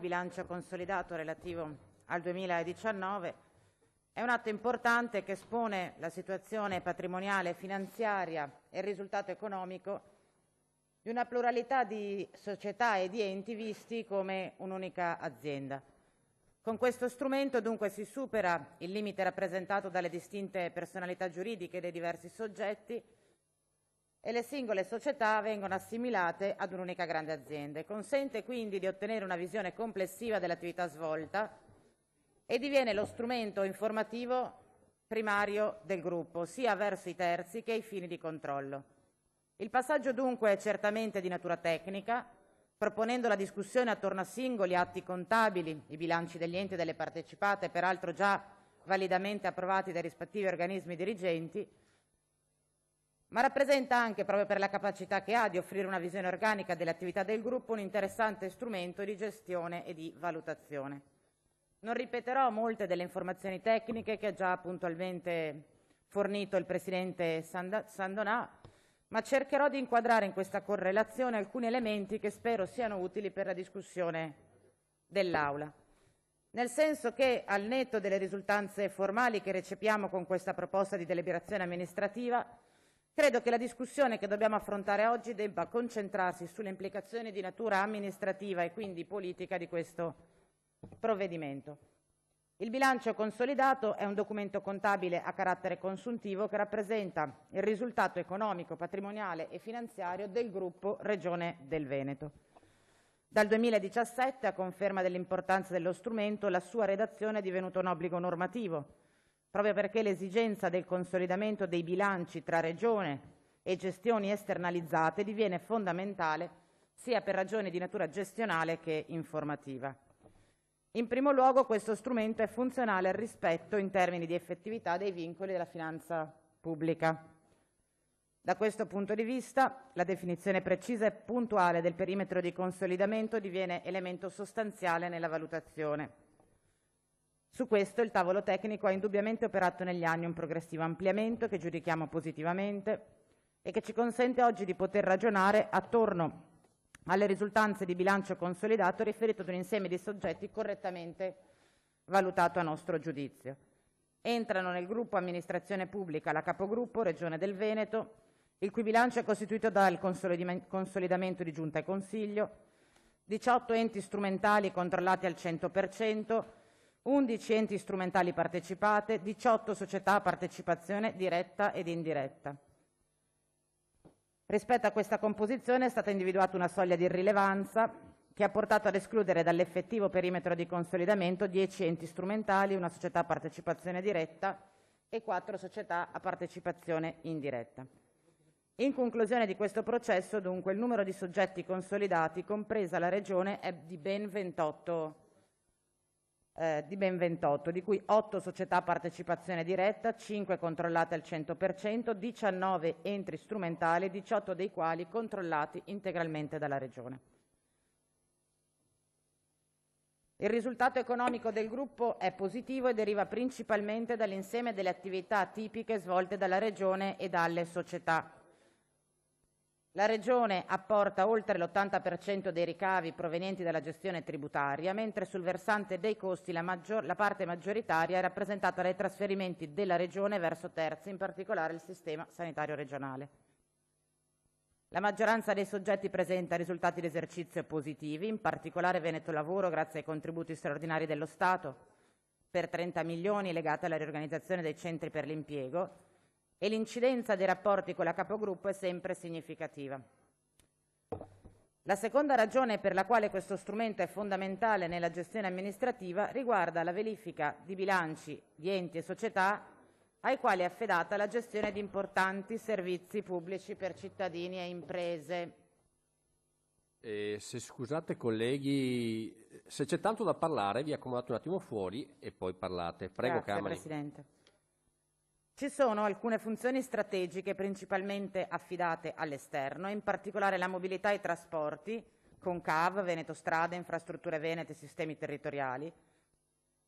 bilancio consolidato relativo al 2019 è un atto importante che espone la situazione patrimoniale, finanziaria e il risultato economico di una pluralità di società e di enti visti come un'unica azienda. Con questo strumento dunque si supera il limite rappresentato dalle distinte personalità giuridiche dei diversi soggetti e le singole società vengono assimilate ad un'unica grande azienda. Consente quindi di ottenere una visione complessiva dell'attività svolta e diviene lo strumento informativo primario del gruppo, sia verso i terzi che ai fini di controllo. Il passaggio dunque è certamente di natura tecnica, proponendo la discussione attorno a singoli atti contabili, i bilanci degli enti e delle partecipate, peraltro già validamente approvati dai rispettivi organismi dirigenti, ma rappresenta anche, proprio per la capacità che ha di offrire una visione organica delle attività del gruppo, un interessante strumento di gestione e di valutazione. Non ripeterò molte delle informazioni tecniche che ha già puntualmente fornito il Presidente Sandonà, ma cercherò di inquadrare in questa correlazione alcuni elementi che spero siano utili per la discussione dell'Aula. Nel senso che, al netto delle risultanze formali che recepiamo con questa proposta di deliberazione amministrativa, credo che la discussione che dobbiamo affrontare oggi debba concentrarsi sulle implicazioni di natura amministrativa e quindi politica di questo provvedimento. Il bilancio consolidato è un documento contabile a carattere consuntivo che rappresenta il risultato economico, patrimoniale e finanziario del gruppo Regione del Veneto. Dal 2017, a conferma dell'importanza dello strumento, la sua redazione è divenuta un obbligo normativo, proprio perché l'esigenza del consolidamento dei bilanci tra Regione e gestioni esternalizzate diviene fondamentale sia per ragioni di natura gestionale che informativa. In primo luogo, questo strumento è funzionale al rispetto in termini di effettività dei vincoli della finanza pubblica. Da questo punto di vista, la definizione precisa e puntuale del perimetro di consolidamento diviene elemento sostanziale nella valutazione. Su questo il tavolo tecnico ha indubbiamente operato negli anni un progressivo ampliamento che giudichiamo positivamente e che ci consente oggi di poter ragionare attorno alle risultanze di bilancio consolidato riferito ad un insieme di soggetti correttamente valutato a nostro giudizio. Entrano nel gruppo amministrazione pubblica la capogruppo Regione del Veneto, il cui bilancio è costituito dal consolidamento di Giunta e Consiglio, 18 enti strumentali controllati al 100%, 11 enti strumentali partecipate, 18 società a partecipazione diretta ed indiretta. Rispetto a questa composizione è stata individuata una soglia di rilevanza che ha portato ad escludere dall'effettivo perimetro di consolidamento 10 enti strumentali, una società a partecipazione diretta e 4 società a partecipazione indiretta. In conclusione di questo processo, dunque, il numero di soggetti consolidati, compresa la Regione, è di ben 28, di cui 8 società a partecipazione diretta, 5 controllate al 100%, 19 enti strumentali, 18 dei quali controllati integralmente dalla Regione. Il risultato economico del gruppo è positivo e deriva principalmente dall'insieme delle attività tipiche svolte dalla Regione e dalle società. La Regione apporta oltre l'80% dei ricavi provenienti dalla gestione tributaria, mentre sul versante dei costi la parte maggioritaria è rappresentata dai trasferimenti della Regione verso terzi, in particolare il sistema sanitario regionale. La maggioranza dei soggetti presenta risultati di esercizio positivi, in particolare Veneto Lavoro grazie ai contributi straordinari dello Stato per 30 milioni legati alla riorganizzazione dei centri per l'impiego, e l'incidenza dei rapporti con la capogruppo è sempre significativa. La seconda ragione per la quale questo strumento è fondamentale nella gestione amministrativa riguarda la verifica di bilanci di enti e società ai quali è affidata la gestione di importanti servizi pubblici per cittadini e imprese. Se scusate colleghi, se c'è tanto da parlare vi accomodate un attimo fuori e poi parlate. Prego. Grazie, Camani. Presidente. Ci sono alcune funzioni strategiche principalmente affidate all'esterno, in particolare la mobilità e i trasporti, con CAV, Veneto Strade, Infrastrutture Venete e Sistemi Territoriali,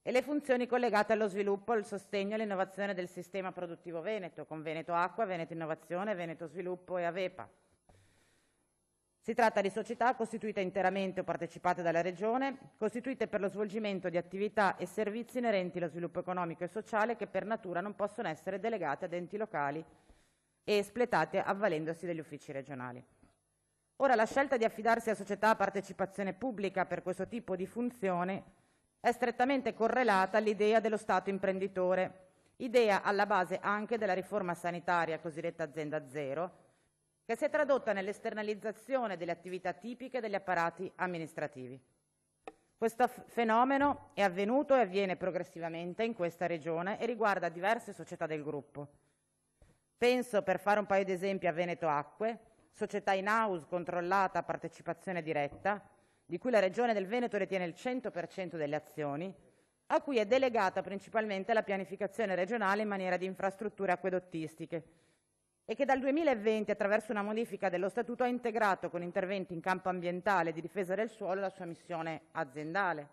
e le funzioni collegate allo sviluppo, al sostegno e all'innovazione del sistema produttivo veneto, con Veneto Acqua, Veneto Innovazione, Veneto Sviluppo e Avepa. Si tratta di società costituite interamente o partecipate dalla Regione, costituite per lo svolgimento di attività e servizi inerenti allo sviluppo economico e sociale che per natura non possono essere delegate ad enti locali e espletate avvalendosi degli uffici regionali. Ora, la scelta di affidarsi a società a partecipazione pubblica per questo tipo di funzione è strettamente correlata all'idea dello Stato imprenditore, idea alla base anche della riforma sanitaria cosiddetta azienda zero, che si è tradotta nell'esternalizzazione delle attività tipiche degli apparati amministrativi. Questo fenomeno è avvenuto e avviene progressivamente in questa regione e riguarda diverse società del gruppo. Penso, per fare un paio di esempi, a Veneto Acque, società in house controllata a partecipazione diretta, di cui la Regione del Veneto detiene il 100% delle azioni, a cui è delegata principalmente la pianificazione regionale in maniera di infrastrutture acquedottistiche, e che dal 2020, attraverso una modifica dello Statuto, ha integrato con interventi in campo ambientale e di difesa del suolo la sua missione aziendale.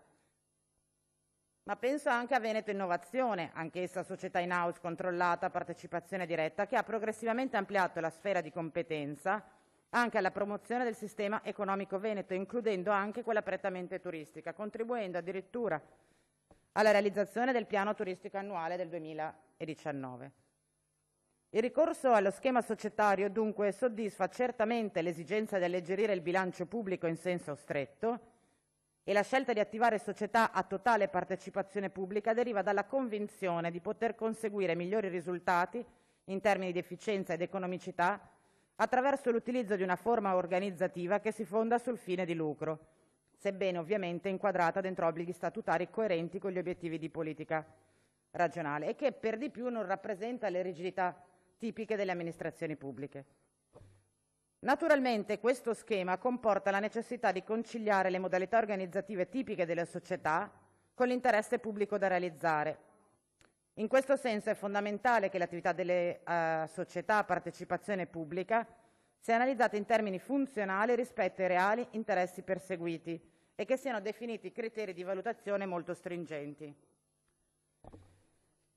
Ma penso anche a Veneto Innovazione, anch'essa società in house controllata a partecipazione diretta, che ha progressivamente ampliato la sfera di competenza anche alla promozione del sistema economico veneto, includendo anche quella prettamente turistica, contribuendo addirittura alla realizzazione del piano turistico annuale del 2019. Il ricorso allo schema societario dunque soddisfa certamente l'esigenza di alleggerire il bilancio pubblico in senso stretto e la scelta di attivare società a totale partecipazione pubblica deriva dalla convinzione di poter conseguire migliori risultati in termini di efficienza ed economicità attraverso l'utilizzo di una forma organizzativa che si fonda sul fine di lucro, sebbene ovviamente inquadrata dentro obblighi statutari coerenti con gli obiettivi di politica regionale e che per di più non rappresenta le rigidità tipiche delle amministrazioni pubbliche. Naturalmente questo schema comporta la necessità di conciliare le modalità organizzative tipiche delle società con l'interesse pubblico da realizzare. In questo senso è fondamentale che l'attività delle società a partecipazione pubblica sia analizzata in termini funzionali rispetto ai reali interessi perseguiti e che siano definiti criteri di valutazione molto stringenti.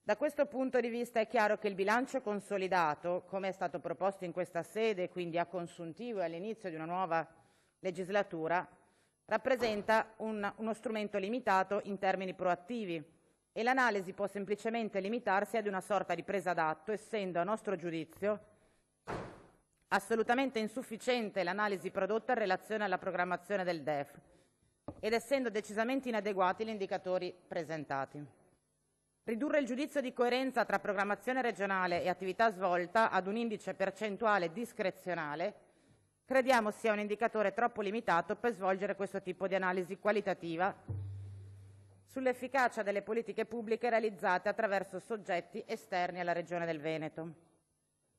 Da questo punto di vista è chiaro che il bilancio consolidato, come è stato proposto in questa sede, quindi a consuntivo e all'inizio di una nuova legislatura, rappresenta uno strumento limitato in termini proattivi e l'analisi può semplicemente limitarsi ad una sorta di presa d'atto, essendo a nostro giudizio assolutamente insufficiente l'analisi prodotta in relazione alla programmazione del DEF ed essendo decisamente inadeguati gli indicatori presentati. Ridurre il giudizio di coerenza tra programmazione regionale e attività svolta ad un indice percentuale discrezionale crediamo sia un indicatore troppo limitato per svolgere questo tipo di analisi qualitativa sull'efficacia delle politiche pubbliche realizzate attraverso soggetti esterni alla Regione del Veneto.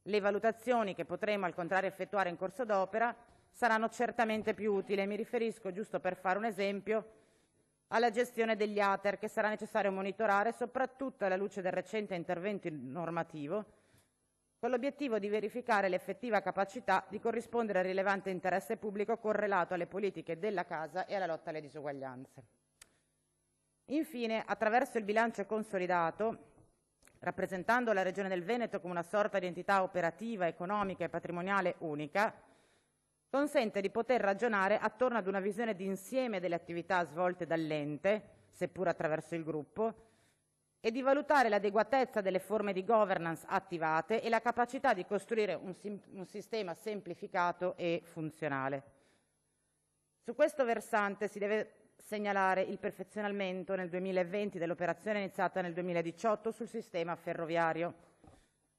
Le valutazioni che potremo al contrario effettuare in corso d'opera saranno certamente più utili. Mi riferisco, giusto per fare un esempio, alla gestione degli ATER che sarà necessario monitorare soprattutto alla luce del recente intervento normativo con l'obiettivo di verificare l'effettiva capacità di corrispondere al rilevante interesse pubblico correlato alle politiche della casa e alla lotta alle disuguaglianze. Infine, attraverso il bilancio consolidato, rappresentando la Regione del Veneto come una sorta di entità operativa, economica e patrimoniale unica, consente di poter ragionare attorno ad una visione d'insieme delle attività svolte dall'ente, seppur attraverso il gruppo, e di valutare l'adeguatezza delle forme di governance attivate e la capacità di costruire un sistema semplificato e funzionale. Su questo versante si deve segnalare il perfezionamento nel 2020 dell'operazione iniziata nel 2018 sul sistema ferroviario.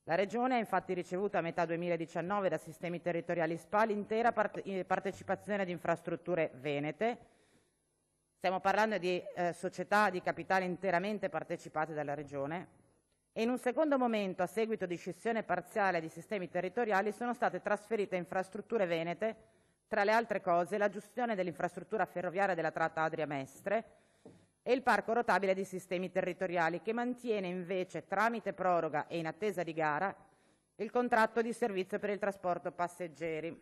La Regione ha infatti ricevuto a metà 2019 da sistemi territoriali SPA l'intera partecipazione ad infrastrutture venete. Stiamo parlando di società di capitale interamente partecipate dalla Regione e in un secondo momento, a seguito di scissione parziale di sistemi territoriali, sono state trasferite infrastrutture venete, tra le altre cose la gestione dell'infrastruttura ferroviaria della tratta Adria-Mestre e il parco rotabile di sistemi territoriali, che mantiene invece, tramite proroga e in attesa di gara, il contratto di servizio per il trasporto passeggeri.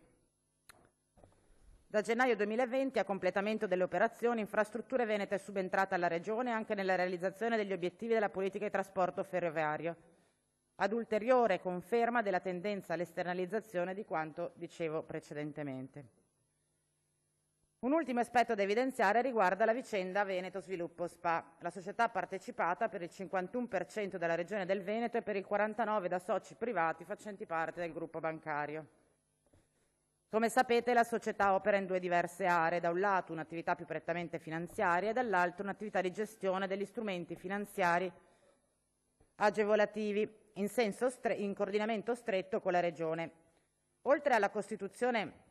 Da gennaio 2020, a completamento delle operazioni, Infrastrutture Venete è subentrata alla Regione anche nella realizzazione degli obiettivi della politica di trasporto ferroviario, ad ulteriore conferma della tendenza all'esternalizzazione di quanto dicevo precedentemente. Un ultimo aspetto da evidenziare riguarda la vicenda Veneto Sviluppo SpA, la società partecipata per il 51% dalla Regione del Veneto e per il 49% da soci privati facenti parte del gruppo bancario. Come sapete, la società opera in due diverse aree: da un lato un'attività più prettamente finanziaria e dall'altro un'attività di gestione degli strumenti finanziari agevolativi in coordinamento stretto con la Regione. Oltre alla costituzione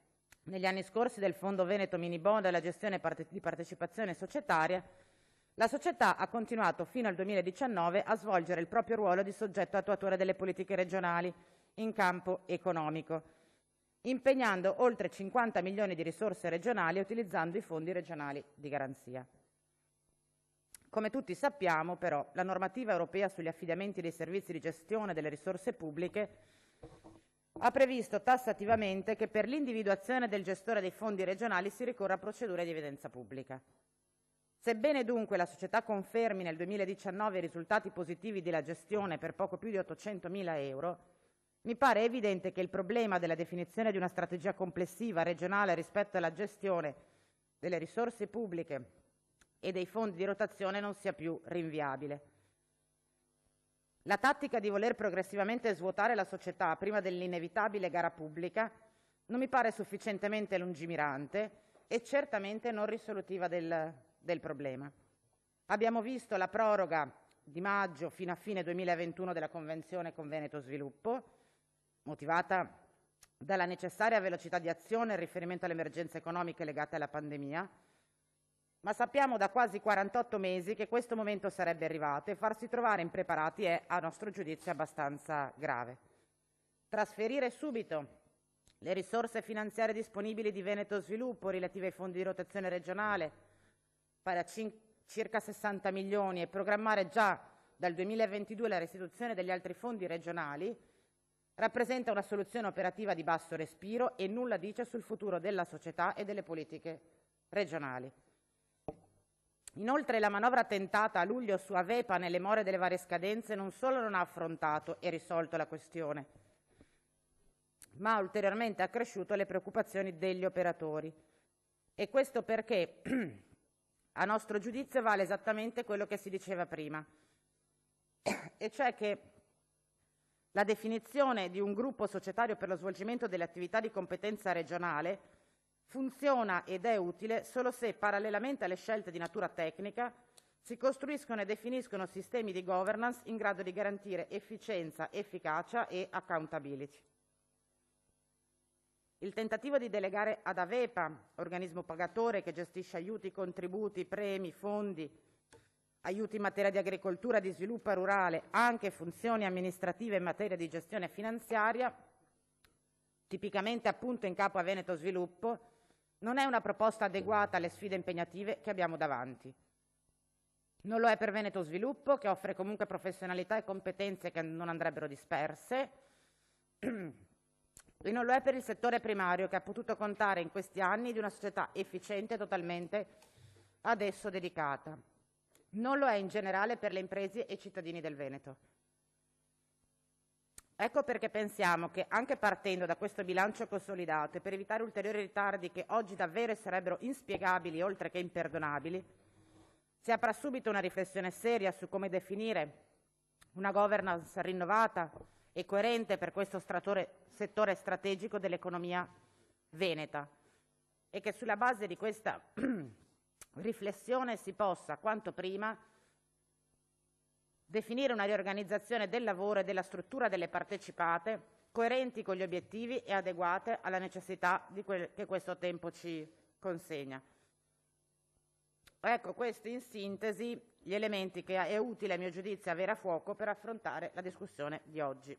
negli anni scorsi del Fondo Veneto Mini Bond e alla gestione di partecipazione societaria, la società ha continuato fino al 2019 a svolgere il proprio ruolo di soggetto attuatore delle politiche regionali in campo economico, impegnando oltre 50 milioni di risorse regionali e utilizzando i fondi regionali di garanzia. Come tutti sappiamo, però, la normativa europea sugli affidamenti dei servizi di gestione delle risorse pubbliche ha previsto tassativamente che per l'individuazione del gestore dei fondi regionali si ricorra a procedure di evidenza pubblica. Sebbene dunque la società confermi nel 2019 i risultati positivi della gestione per poco più di 800.000 euro, mi pare evidente che il problema della definizione di una strategia complessiva regionale rispetto alla gestione delle risorse pubbliche e dei fondi di rotazione non sia più rinviabile. La tattica di voler progressivamente svuotare la società prima dell'inevitabile gara pubblica non mi pare sufficientemente lungimirante e certamente non risolutiva del problema. Abbiamo visto la proroga di maggio fino a fine 2021 della convenzione con Veneto Sviluppo, motivata dalla necessaria velocità di azione in riferimento alle emergenze economiche legate alla pandemia, ma sappiamo da quasi 48 mesi che questo momento sarebbe arrivato e farsi trovare impreparati è, a nostro giudizio, abbastanza grave. Trasferire subito le risorse finanziarie disponibili di Veneto Sviluppo relative ai fondi di rotazione regionale pari a circa 60 milioni e programmare già dal 2022 la restituzione degli altri fondi regionali rappresenta una soluzione operativa di basso respiro e nulla dice sul futuro della società e delle politiche regionali. Inoltre la manovra tentata a luglio su Avepa nelle more delle varie scadenze non solo non ha affrontato e risolto la questione, ma ha ulteriormente accresciuto le preoccupazioni degli operatori. E questo perché, a nostro giudizio, vale esattamente quello che si diceva prima, e cioè che la definizione di un gruppo societario per lo svolgimento delle attività di competenza regionale funziona ed è utile solo se, parallelamente alle scelte di natura tecnica, si costruiscono e definiscono sistemi di governance in grado di garantire efficienza, efficacia e accountability. Il tentativo di delegare ad Avepa, organismo pagatore che gestisce aiuti, contributi, premi, fondi, aiuti in materia di agricoltura, di sviluppo rurale, anche funzioni amministrative in materia di gestione finanziaria, tipicamente appunto in capo a Veneto Sviluppo, non è una proposta adeguata alle sfide impegnative che abbiamo davanti. Non lo è per Veneto Sviluppo, che offre comunque professionalità e competenze che non andrebbero disperse, e non lo è per il settore primario, che ha potuto contare in questi anni di una società efficiente e totalmente ad esso dedicata. Non lo è in generale per le imprese e i cittadini del Veneto. Ecco perché pensiamo che, anche partendo da questo bilancio consolidato e per evitare ulteriori ritardi che oggi davvero sarebbero inspiegabili oltre che imperdonabili, si apra subito una riflessione seria su come definire una governance rinnovata e coerente per questo settore strategico dell'economia veneta, e che sulla base di questa riflessione si possa quanto prima definire una riorganizzazione del lavoro e della struttura delle partecipate coerenti con gli obiettivi e adeguate alla necessità che questo tempo ci consegna. Ecco, questi in sintesi gli elementi che è utile, a mio giudizio, avere a fuoco per affrontare la discussione di oggi.